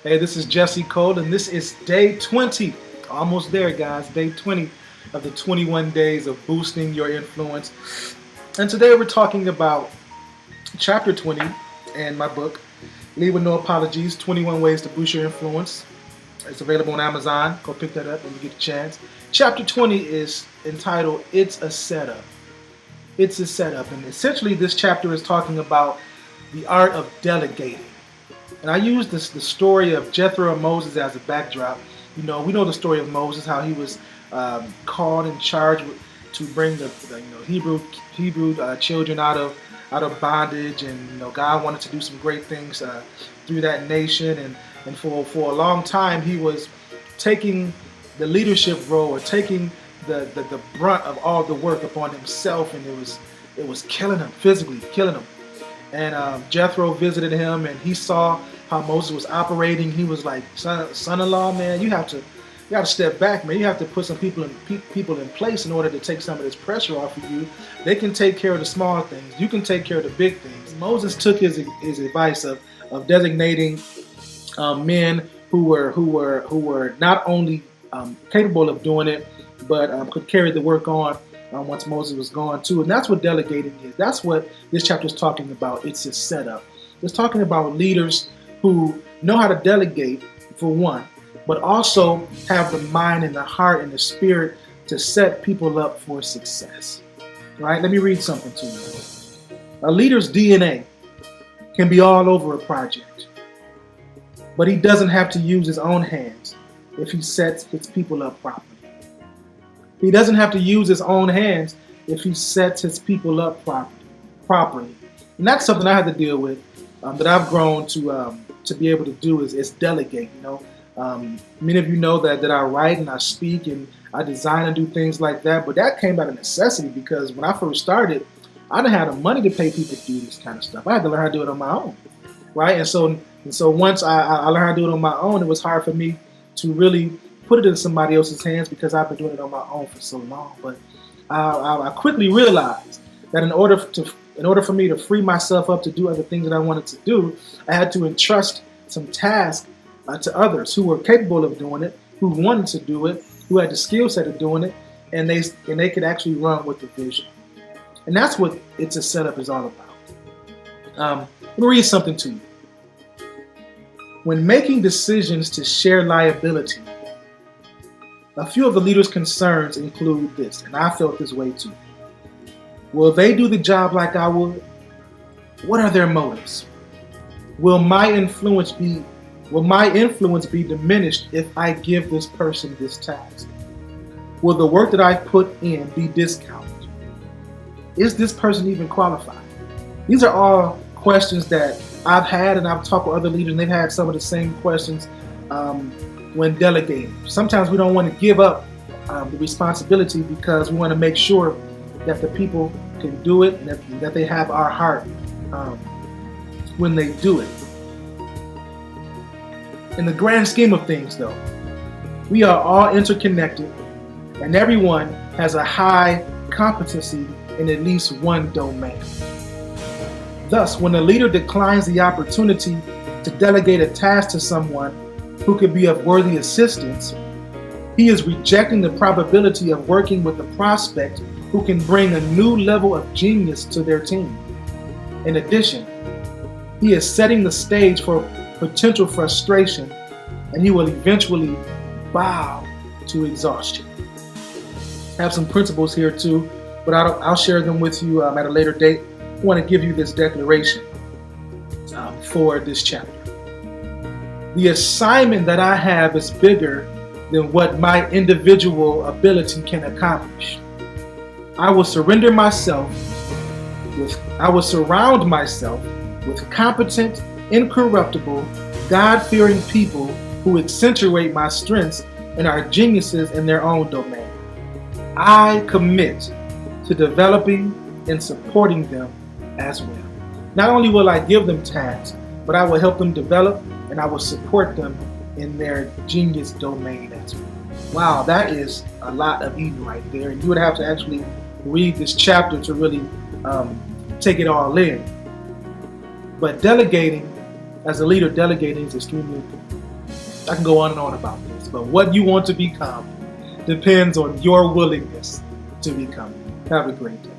Hey, this is Jesse Cole, and this is day 20. Almost there, guys. Day 20 of the 21 days of boosting your influence. And today we're talking about chapter 20 in my book, Lead with No Apologies 21 Ways to Boost Your Influence. It's available on Amazon. Go pick that up when you get a chance. Chapter 20 is entitled It's a Setup. It's a setup. And essentially, this chapter is talking about the art of delegating. And I use the story of Jethro and Moses as a backdrop. We know the story of Moses, how he was called and charged to bring the Hebrew children out of bondage, and God wanted to do some great things through that nation, and for a long time he was taking the leadership role, or taking the brunt of all the work upon himself, and it was killing him, physically killing him. And Jethro visited him, and he saw how Moses was operating. He was like, son-in-law, man, you have to step back, man. You have to put some people in place in order to take some of this pressure off of you. They can take care of the small things. You can take care of the big things. Moses took his advice of designating men who were not only capable of doing it, but could carry the work on once Moses was gone too. And that's what delegating is. That's what this chapter is talking about. It's a setup. It's talking about leaders who know how to delegate, for one, but also have the mind and the heart and the spirit to set people up for success. Right? Let me read something to you. A leader's DNA can be all over a project, but he doesn't have to use his own hands if he sets his people up properly. He doesn't have to use his own hands if he sets his people up properly. And that's something I had to deal with, that I've grown to be able to do is delegate. Many of you know that I write and I speak and I design and do things like that, but that came out of necessity, because when I first started, I didn't have the money to pay people to do this kind of stuff. I had to learn how to do it on my own, right? And so once I learned how to do it on my own, it was hard for me to really put it in somebody else's hands, because I've been doing it on my own for so long. But I quickly realized that in order for me to free myself up to do other things that I wanted to do, I had to entrust some tasks to others who were capable of doing it, who wanted to do it, who had the skill set of doing it, and they could actually run with the vision. And that's what It's a Setup is all about. Let me read something to you. When making decisions to share liability, a few of the leader's concerns include this, and I felt this way too. Will they do the job like I would? What are their motives? Will my influence be diminished if I give this person this task? Will the work that I put in be discounted? Is this person even qualified? These are all questions that I've had, and I've talked with other leaders, and they've had some of the same questions when delegating. Sometimes we don't want to give up the responsibility, because we want to make sure that the people can do it, and that they have our heart when they do it. In the grand scheme of things, though, we are all interconnected, and everyone has a high competency in at least one domain. Thus, when a leader declines the opportunity to delegate a task to someone who could be of worthy assistance, he is rejecting the probability of working with a prospect who can bring a new level of genius to their team. In addition, he is setting the stage for potential frustration, and he will eventually bow to exhaustion. I have some principles here too, but I'll share them with you at a later date. I want to give you this declaration for this chapter. The assignment that I have is bigger than what my individual ability can accomplish. I will surround myself with competent, incorruptible, God-fearing people who accentuate my strengths and are geniuses in their own domain. I commit to developing and supporting them as well. Not only will I give them tasks, but I will help them develop, and I will support them in their genius domain as well. Wow, that is a lot of eating right there. And you would have to actually read this chapter to really take it all in. But delegating, as a leader, delegating is extremely important. I can go on and on about this, but what you want to become depends on your willingness to become. Have a great day.